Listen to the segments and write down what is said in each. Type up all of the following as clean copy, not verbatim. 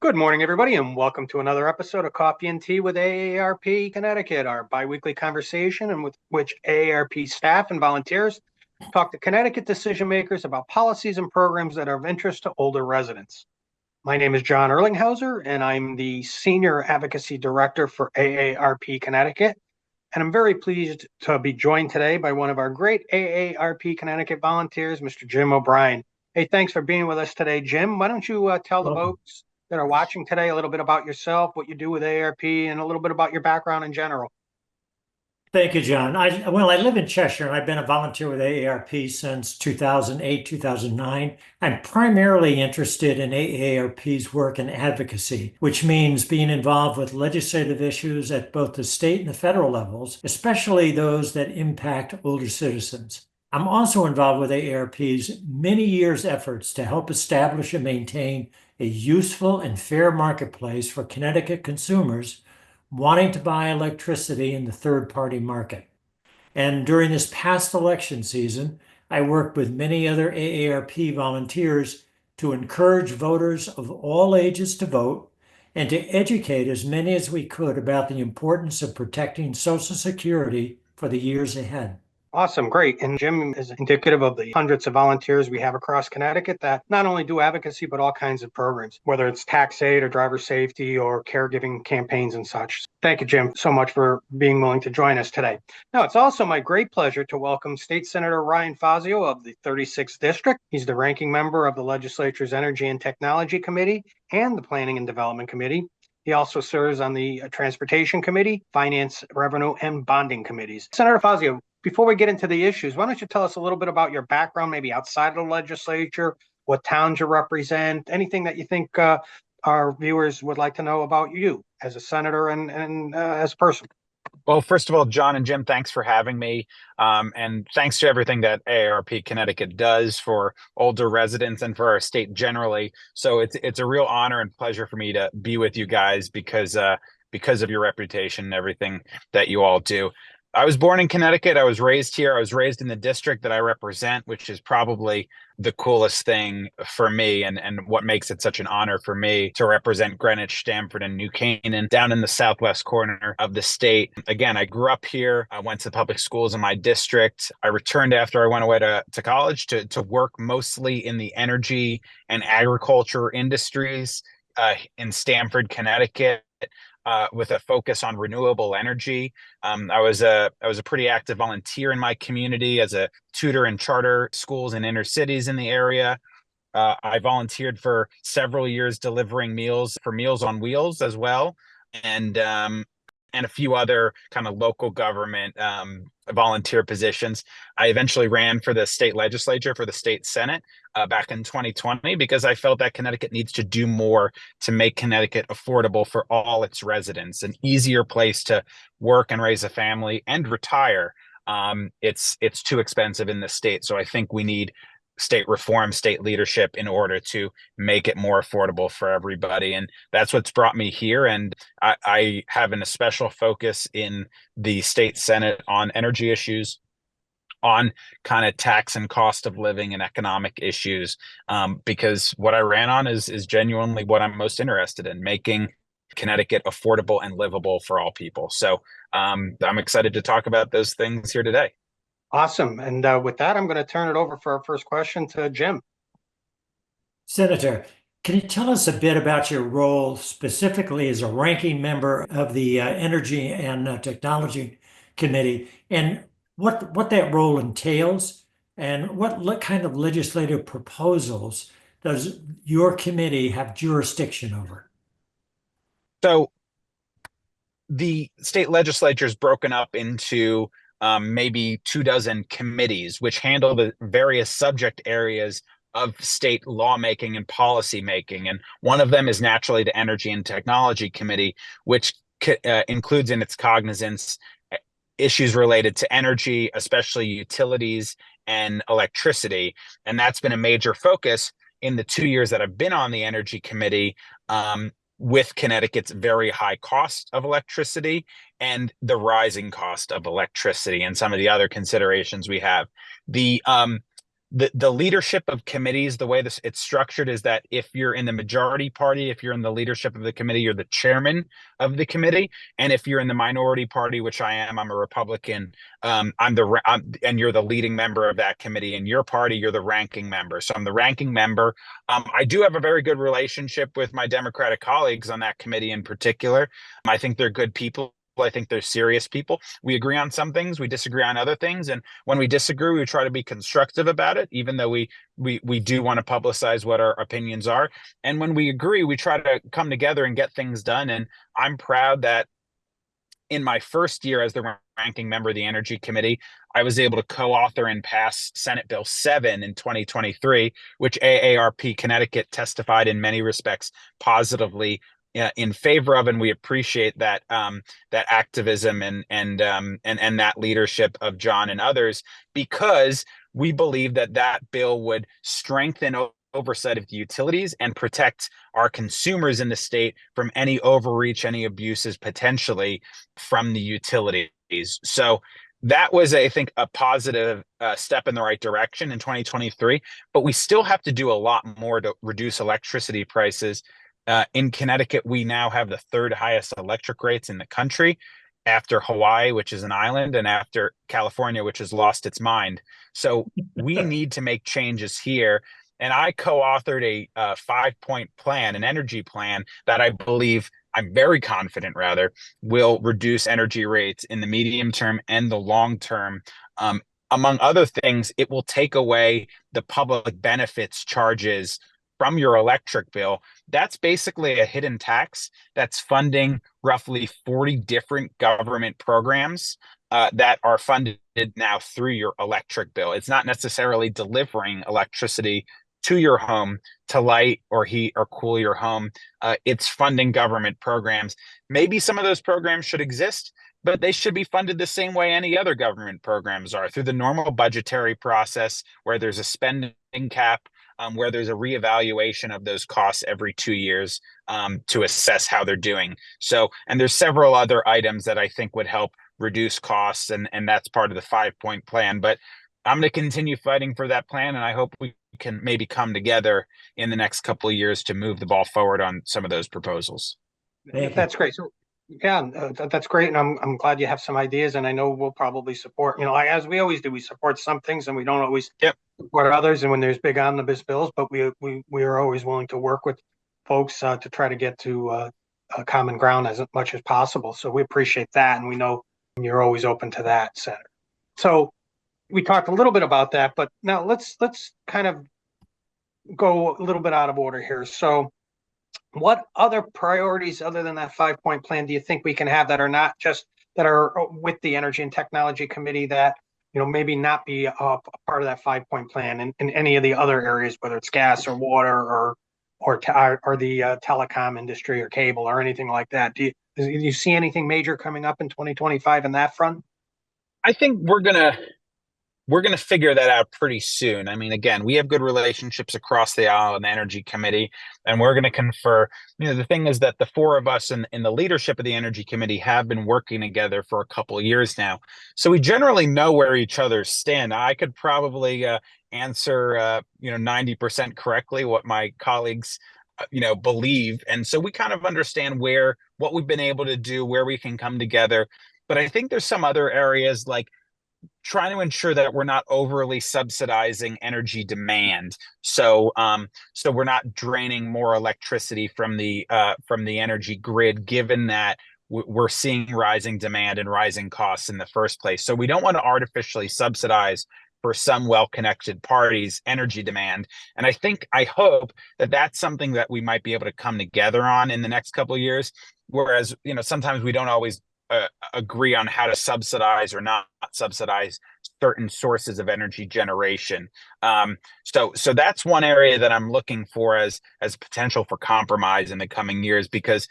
Good morning, everybody, and welcome to another episode of Coffee and Tea with AARP Connecticut, our biweekly conversation and with which AARP staff and volunteers talk to Connecticut decision makers about policies and programs that are of interest to older residents. My name is John Erlingheuser, and I'm the Senior Advocacy Director for AARP Connecticut. And I'm very pleased to be joined today by one of our great AARP Connecticut volunteers, Mr. Jim O'Brien. Hey, thanks for being with us today, Jim. Why don't you tell the Welcome. folks that are watching today a little bit about yourself, what you do with AARP, and a little bit about your background in general? Thank you, John. I live in Cheshire and I've been a volunteer with AARP since 2008, 2009. I'm primarily interested in AARP's work in advocacy, which means being involved with legislative issues at both the state and the federal levels, especially those that impact older citizens. I'm also involved with AARP's many years' efforts to help establish and maintain a useful and fair marketplace for Connecticut consumers wanting to buy electricity in the third-party market. And during this past election season, I worked with many other AARP volunteers to encourage voters of all ages to vote and to educate as many as we could about the importance of protecting Social Security for the years ahead. Awesome, great. And Jim is indicative of the hundreds of volunteers we have across Connecticut that not only do advocacy, but all kinds of programs, whether it's tax aid or driver safety or caregiving campaigns and such. Thank you, Jim, so much for being willing to join us today. Now, it's also my great pleasure to welcome State Senator Ryan Fazio of the 36th District. He's the ranking member of the legislature's Energy and Technology Committee and the Planning and Development Committee. He also serves on the Transportation Committee, Finance, Revenue, and Bonding Committees. Senator Fazio, before we get into the issues, why don't you tell us a little bit about your background, maybe outside of the legislature, what towns you represent, anything that you think our viewers would like to know about you as a senator and as a person? Well, first of all, John and Jim, thanks for having me. And thanks to everything that AARP Connecticut does for older residents and for our state generally. So it's a real honor and pleasure for me to be with you guys because of your reputation and everything that you all do. I was born in Connecticut. I was raised here. I was raised in the district that I represent, which is probably the coolest thing for me and what makes it such an honor for me to represent Greenwich, Stamford, and New Canaan down in the southwest corner of the state. Again, I grew up here. I went to public schools in my district. I returned after I went away to college to work mostly in the energy and agriculture industries in Stamford, Connecticut. With a focus on renewable energy. I was a pretty active volunteer in my community as a tutor in charter schools in inner cities in the area. I volunteered for several years delivering meals for Meals on Wheels as well, and a few other kind of local government volunteer positions. I eventually ran for the state legislature, for the state Senate back in 2020, because I felt that Connecticut needs to do more to make Connecticut affordable for all its residents, an easier place to work and raise a family and retire. It's too expensive in the state. So I think we need state reform, state leadership in order to make it more affordable for everybody. And that's what's brought me here. And I have a special focus in the state Senate on energy issues, on kind of tax and cost of living and economic issues, because what I ran on is genuinely what I'm most interested in, making Connecticut affordable and livable for all people. So I'm excited to talk about those things here today. Awesome. And with that, I'm going to turn it over for our first question to Jim. Senator, can you tell us a bit about your role specifically as a ranking member of the Energy and Technology Committee and what that role entails and what kind of legislative proposals does your committee have jurisdiction over? So the state legislature is broken up into maybe 24 committees, which handle the various subject areas of state lawmaking and policy making. And one of them is naturally the Energy and Technology Committee, which includes in its cognizance issues related to energy, especially utilities and electricity. And that's been a major focus in the 2 years that I've been on the Energy Committee, with Connecticut's very high cost of electricity and the rising cost of electricity and some of the other considerations we have. the leadership of committees, the way it's structured is that if you're in the majority party, if you're in the leadership of the committee, you're the chairman of the committee. And if you're in the minority party, which I am, I'm a Republican, and you're the leading member of that committee. In your party, you're the ranking member. So I'm the ranking member. I do have a very good relationship with my Democratic colleagues on that committee in particular. I think they're good people. I think they're serious people. We agree on some things, we disagree on other things, and when we disagree, we try to be constructive about it, even though we do want to publicize what our opinions are. And when we agree, we try to come together and get things done. And I'm proud that in my first year as the ranking member of the Energy Committee, I was able to co-author and pass Senate Bill 7 in 2023, which AARP Connecticut testified in many respects positively in favor of, and we appreciate that that activism and that leadership of John and others, because we believe that that bill would strengthen oversight of the utilities and protect our consumers in the state from any overreach, any abuses potentially from the utilities. So that was, I think, a positive step in the right direction in 2023, but we still have to do a lot more to reduce electricity prices. In Connecticut, we now have the third highest electric rates in the country, after Hawaii, which is an island, and after California, which has lost its mind. So we need to make changes here. And I co-authored a 5-point plan, an energy plan that I believe, I'm very confident rather, will reduce energy rates in the medium term and the long term. Among other things, it will take away the public benefits charges from your electric bill. That's basically a hidden tax that's funding roughly 40 different government programs that are funded now through your electric bill. It's not necessarily delivering electricity to your home to light or heat or cool your home. It's funding government programs. Maybe some of those programs should exist, but they should be funded the same way any other government programs are, through the normal budgetary process where there's a spending cap, where there's a reevaluation of those costs every 2 years to assess how they're doing. So, and there's several other items that I think would help reduce costs, and that's part of the 5-point plan. But I'm going to continue fighting for that plan, and I hope we can maybe come together in the next couple of years to move the ball forward on some of those proposals. That's great. So, yeah, that's great, and I'm glad you have some ideas, and I know we'll probably support. As we always do, we support some things, and we don't always support others. And when there's big omnibus bills, but we are always willing to work with folks to try to get to a common ground as much as possible. So we appreciate that, and we know you're always open to that, Senator. So we talked a little bit about that, but now let's kind of go a little bit out of order here. So what other priorities other than that 5-point plan do you think we can have that are not just that are with the Energy and Technology Committee that, maybe not be a part of that 5-point plan in any of the other areas, whether it's gas or water or the telecom industry or cable or anything like that? Do you see anything major coming up in 2025 in that front? I think we're gonna figure that out pretty soon. I mean, again, we have good relationships across the aisle in the Energy Committee, and we're going to confer. The thing is that the four of us in the leadership of the Energy Committee have been working together for a couple of years now. So we generally know where each other stand. I could probably answer 90% correctly what my colleagues believe. And so we kind of understand what we've been able to do, where we can come together. But I think there's some other areas, like trying to ensure that we're not overly subsidizing energy demand. So we're not draining more electricity from the energy grid, given that we're seeing rising demand and rising costs in the first place. So we don't want to artificially subsidize for some well-connected parties energy demand. And I hope that that's something that we might be able to come together on in the next couple of years. Whereas, sometimes we don't always agree on how to subsidize or not subsidize certain sources of energy generation. So that's one area that I'm looking for as potential for compromise in the coming years, because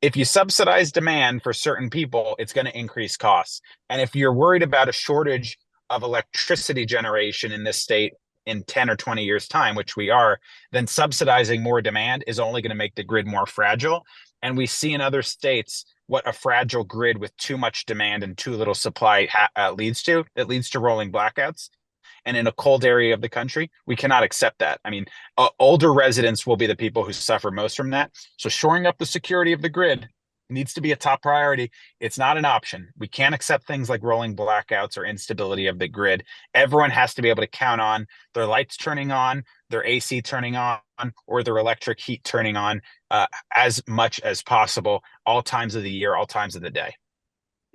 if you subsidize demand for certain people, it's going to increase costs. And if you're worried about a shortage of electricity generation in this state in 10 or 20 years time, which we are, then subsidizing more demand is only going to make the grid more fragile. And we see in other states what a fragile grid with too much demand and too little supply leads to. It leads to rolling blackouts. and in a cold area of the country, we cannot accept that. I mean, older residents will be the people who suffer most from that. So shoring up the security of the grid needs to be a top priority. It's not an option. We can't accept things like rolling blackouts or instability of the grid. Everyone has to be able to count on their lights turning on, their AC turning on, or their electric heat turning on as much as possible, all times of the year, all times of the day.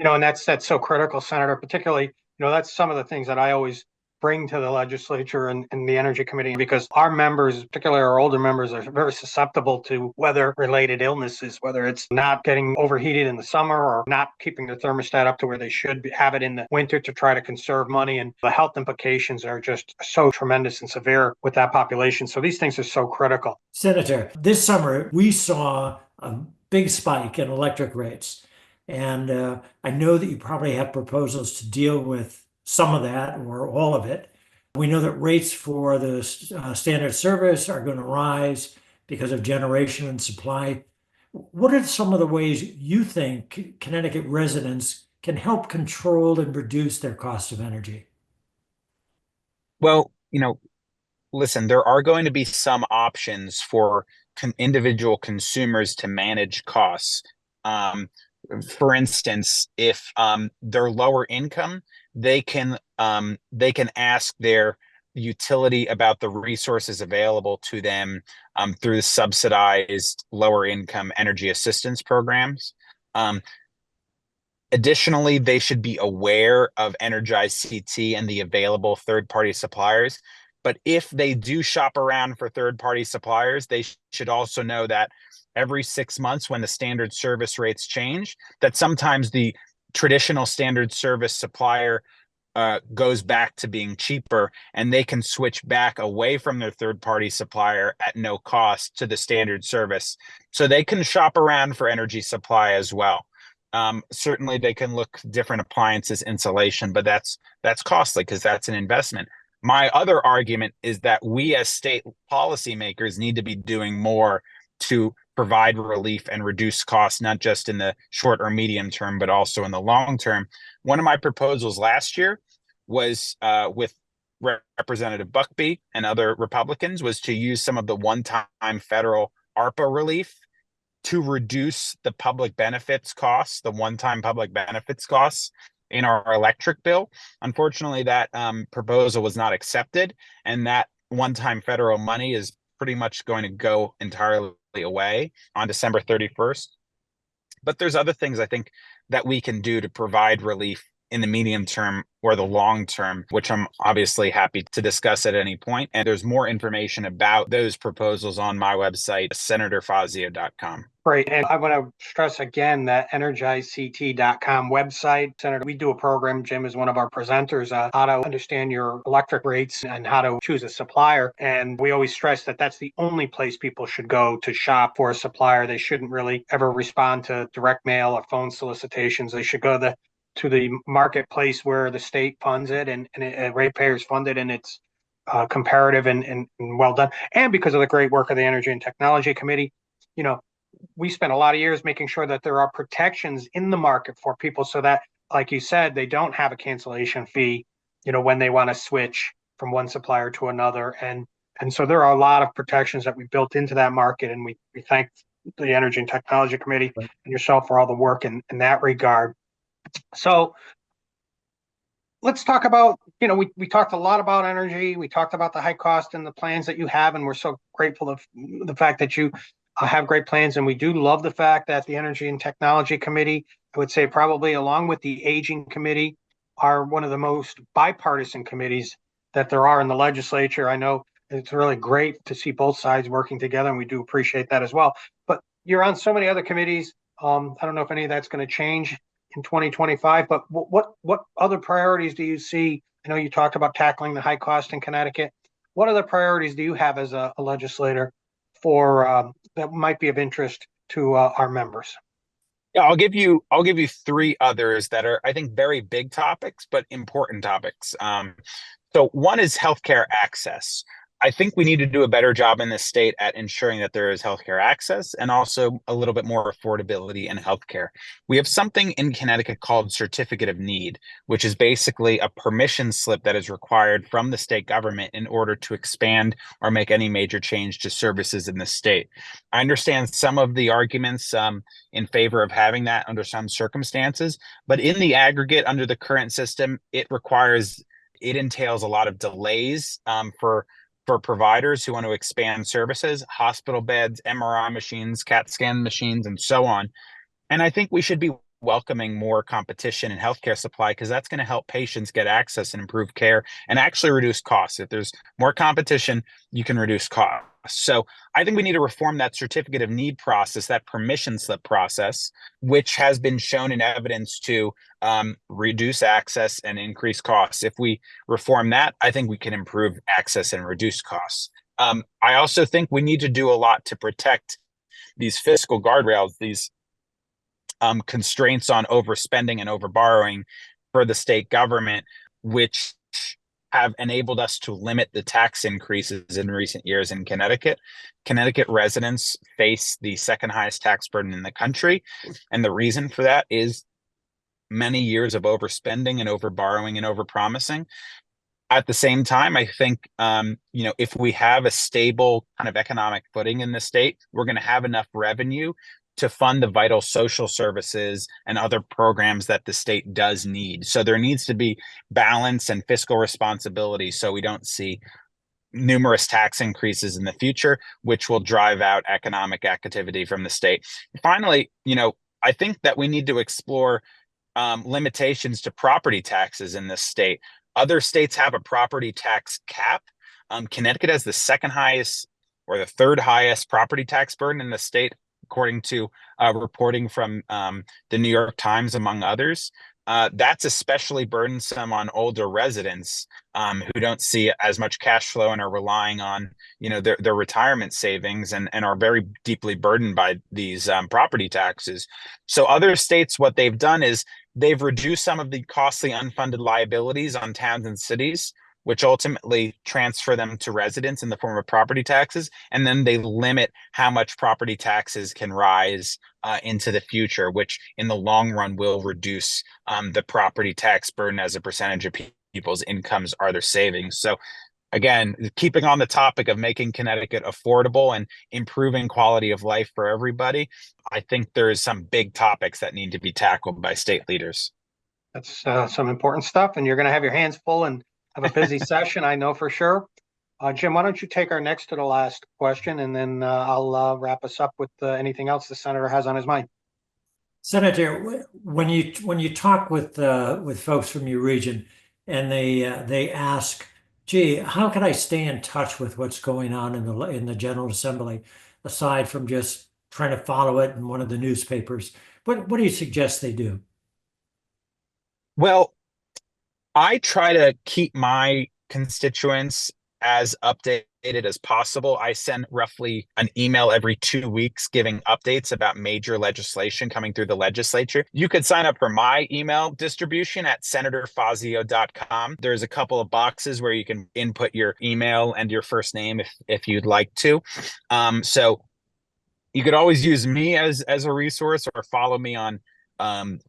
And that's so critical, Senator, particularly, that's some of the things that I always bring to the legislature and the Energy Committee, because our members, particularly our older members, are very susceptible to weather-related illnesses, whether it's not getting overheated in the summer or not keeping the thermostat up to where they should have it in the winter to try to conserve money. And the health implications are just so tremendous and severe with that population. So these things are so critical. Senator, this summer we saw a big spike in electric rates. And I know that you probably have proposals to deal with some of that or all of it. We know that rates for the standard service are going to rise because of generation and supply. What are some of the ways you think Connecticut residents can help control and reduce their cost of energy? Well, listen, there are going to be some options for individual consumers to manage costs. For instance, if they're lower income, they can ask their utility about the resources available to them through the subsidized lower income energy assistance programs. Additionally, they should be aware of Energize CT and the available third-party suppliers. But if they do shop around for third-party suppliers, they should also know that every 6 months when the standard service rates change, that sometimes the traditional standard service supplier goes back to being cheaper, and they can switch back away from their third-party supplier at no cost to the standard service. So they can shop around for energy supply as well. Certainly they can look different appliances, insulation, but that's costly because that's an investment. My other argument is that we as state policymakers need to be doing more to provide relief and reduce costs, not just in the short or medium term, but also in the long term. One of my proposals last year was with Representative Buckby and other Republicans was to use some of the one-time federal ARPA relief to reduce the public benefits costs, the one-time public benefits costs in our electric bill. Unfortunately, that proposal was not accepted, and that one-time federal money is pretty much going to go entirely away on December 31st. But there's other things I think that we can do to provide relief in the medium term or the long term, which I'm obviously happy to discuss at any point. And there's more information about those proposals on my website, senatorfazio.com. Great. And I want to stress again that energizect.com website. Senator, we do a program. Jim is one of our presenters, how to understand your electric rates and how to choose a supplier. And we always stress that that's the only place people should go to shop for a supplier. They shouldn't really ever respond to direct mail or phone solicitations. They should go to the marketplace where the state funds it and ratepayers fund it, and it's comparative and well done. And because of the great work of the Energy and Technology Committee, we spent a lot of years making sure that there are protections in the market for people so that, like you said, they don't have a cancellation fee, when they want to switch from one supplier to another. And so there are a lot of protections that we built into that market. And we thank the Energy and Technology Committee and yourself for all the work in that regard. So let's talk about, we talked a lot about energy. We talked about the high cost and the plans that you have. And we're so grateful of the fact that you have great plans. And we do love the fact that the Energy and Technology Committee, I would say probably along with the Aging Committee, are one of the most bipartisan committees that there are in the legislature. I know it's really great to see both sides working together, and we do appreciate that as well. But you're on so many other committees. I don't know if any of that's going to change in 2025, but what other priorities do you see? I know you talked about tackling the high cost in Connecticut. What other priorities do you have as a legislator for that might be of interest to our members? Yeah, I'll give you 3 others that are, I think, very big topics, but important topics. So one is healthcare access. I think we need to do a better job in this state at ensuring that there is healthcare access and also a little bit more affordability in healthcare. We have something in Connecticut called Certificate of Need, which is basically a permission slip that is required from the state government in order to expand or make any major change to services in the state. I understand some of the arguments in favor of having that under some circumstances, but in the aggregate, under the current system, it entails a lot of delays for providers who want to expand services, hospital beds, MRI machines, CAT scan machines, and so on. And I think we should be welcoming more competition in healthcare supply because that's going to help patients get access and improve care and actually reduce costs. If there's more competition, you can reduce costs. So I think we need to reform that certificate of need process, that permission slip process, which has been shown in evidence to reduce access and increase costs. If we reform that, I think we can improve access and reduce costs. I also think we need to do a lot to protect these fiscal guardrails, these constraints on overspending and overborrowing for the state government, which have enabled us to limit the tax increases in recent years in Connecticut. Connecticut residents face the second highest tax burden in the country. And the reason for that is many years of overspending and overborrowing and overpromising. At the same time, I think, if we have a stable kind of economic footing in the state, we're going to have enough revenue to fund the vital social services and other programs that the state does need. So there needs to be balance and fiscal responsibility so we don't see numerous tax increases in the future, which will drive out economic activity from the state. Finally, I think that we need to explore limitations to property taxes in this state. Other states have a property tax cap. Connecticut has the second highest or the third highest property tax burden in the state, according to reporting from the New York Times, among others. That's especially burdensome on older residents who don't see as much cash flow and are relying on their retirement savings and are very deeply burdened by these property taxes. So other states, what they've done is they've reduced some of the costly unfunded liabilities on towns and cities, which ultimately transfer them to residents in the form of property taxes. And then they limit how much property taxes can rise into the future, which in the long run will reduce the property tax burden as a percentage of people's incomes or their savings. So again, keeping on the topic of making Connecticut affordable and improving quality of life for everybody, I think there's some big topics that need to be tackled by state leaders. That's some important stuff, and you're going to have your hands full and have a busy session, I know for sure. Jim, why don't you take our next to the last question, and then I'll wrap us up with anything else the senator has on his mind. Senator, when you talk with folks from your region, and they ask, "Gee, how can I stay in touch with what's going on in the General Assembly, aside from just trying to follow it in one of the newspapers?" What do you suggest they do? Well, I try to keep my constituents as updated as possible. I send roughly an email every 2 weeks giving updates about major legislation coming through the legislature. You could sign up for my email distribution at senatorfazio.com. There's a couple of boxes where you can input your email and your first name if you'd like to. So you could always use me as a resource, or follow me on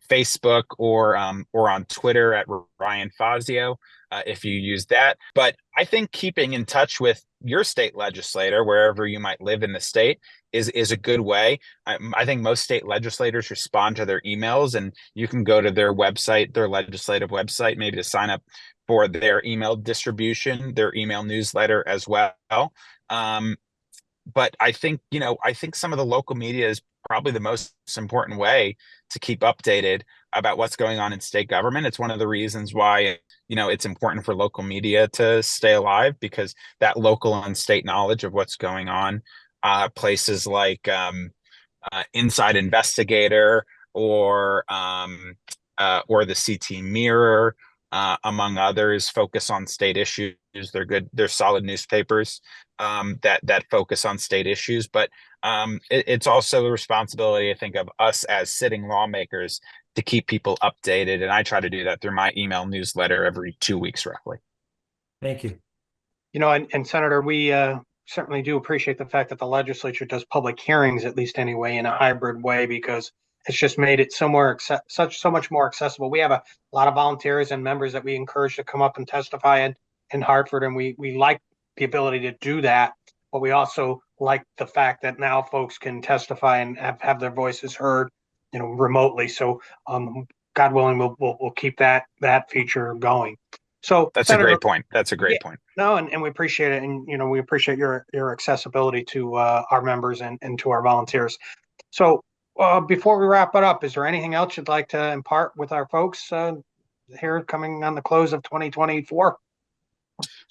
Facebook or on Twitter at Ryan Fazio if you use that. But I think keeping in touch with your state legislator, wherever you might live in the state, is a good way. I think most state legislators respond to their emails, and you can go to their website, their legislative website, maybe to sign up for their email distribution, their email newsletter as well. But I think some of the local media is probably the most important way to keep updated about what's going on in state government. It's one of the reasons why, it's important for local media to stay alive, because that local and state knowledge of what's going on, places like Inside Investigator or the CT Mirror, among others, focus on state issues. They're good. They're solid newspapers that focus on state issues. But it's also the responsibility, I think, of us as sitting lawmakers to keep people updated. And I try to do that through my email newsletter every 2 weeks, roughly. Thank you. And Senator, we certainly do appreciate the fact that the legislature does public hearings, at least anyway, in a hybrid way, because it's just made it so much more accessible. We have a lot of volunteers and members that we encourage to come up and testify in Hartford, and we like the ability to do that. But we also like the fact that now folks can testify and have their voices heard, remotely. So, God willing, we'll keep that feature going. So That's Senator, a great point. That's a great point. No, and we appreciate it, and we appreciate your accessibility to our members and to our volunteers. So before we wrap it up, is there anything else you'd like to impart with our folks here coming on the close of 2024?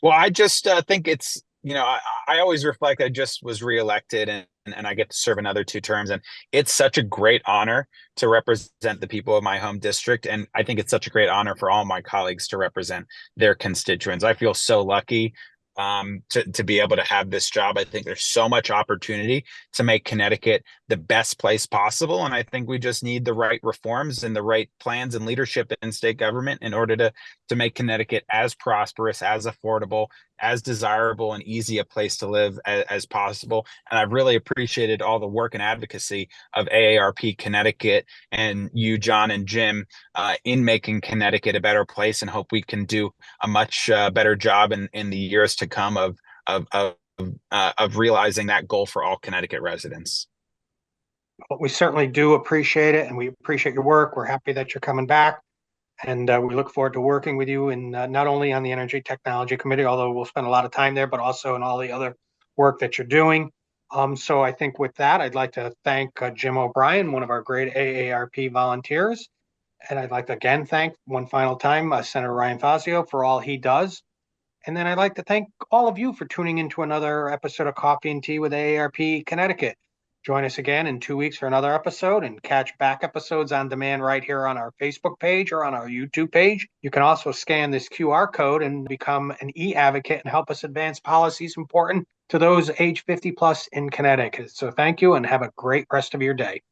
Well, I just think it's, I always reflect. I just was reelected and I get to serve another 2 terms. And it's such a great honor to represent the people of my home district. And I think it's such a great honor for all my colleagues to represent their constituents. I feel so lucky to be able to have this job. I think there's so much opportunity to make Connecticut the best place possible. And I think we just need the right reforms and the right plans and leadership in state government in order to make Connecticut as prosperous, as affordable, as desirable and easy a place to live as possible. And I've really appreciated all the work and advocacy of AARP Connecticut and you, John and Jim, in making Connecticut a better place, and hope we can do a much better job in the years to come of realizing that goal for all Connecticut residents. Well, we certainly do appreciate it, and we appreciate your work. We're happy that you're coming back. And we look forward to working with you in not only on the Energy Technology Committee, although we'll spend a lot of time there, but also in all the other work that you're doing. So I think with that, I'd like to thank Jim O'Brien, one of our great AARP volunteers. And I'd like to again thank one final time Senator Ryan Fazio for all he does. And then I'd like to thank all of you for tuning into another episode of Coffee and Tea with AARP Connecticut. Join us again in 2 weeks for another episode, and catch back episodes on demand right here on our Facebook page or on our YouTube page. You can also scan this QR code and become an e-advocate and help us advance policies important to those age 50 plus in Connecticut. So thank you and have a great rest of your day.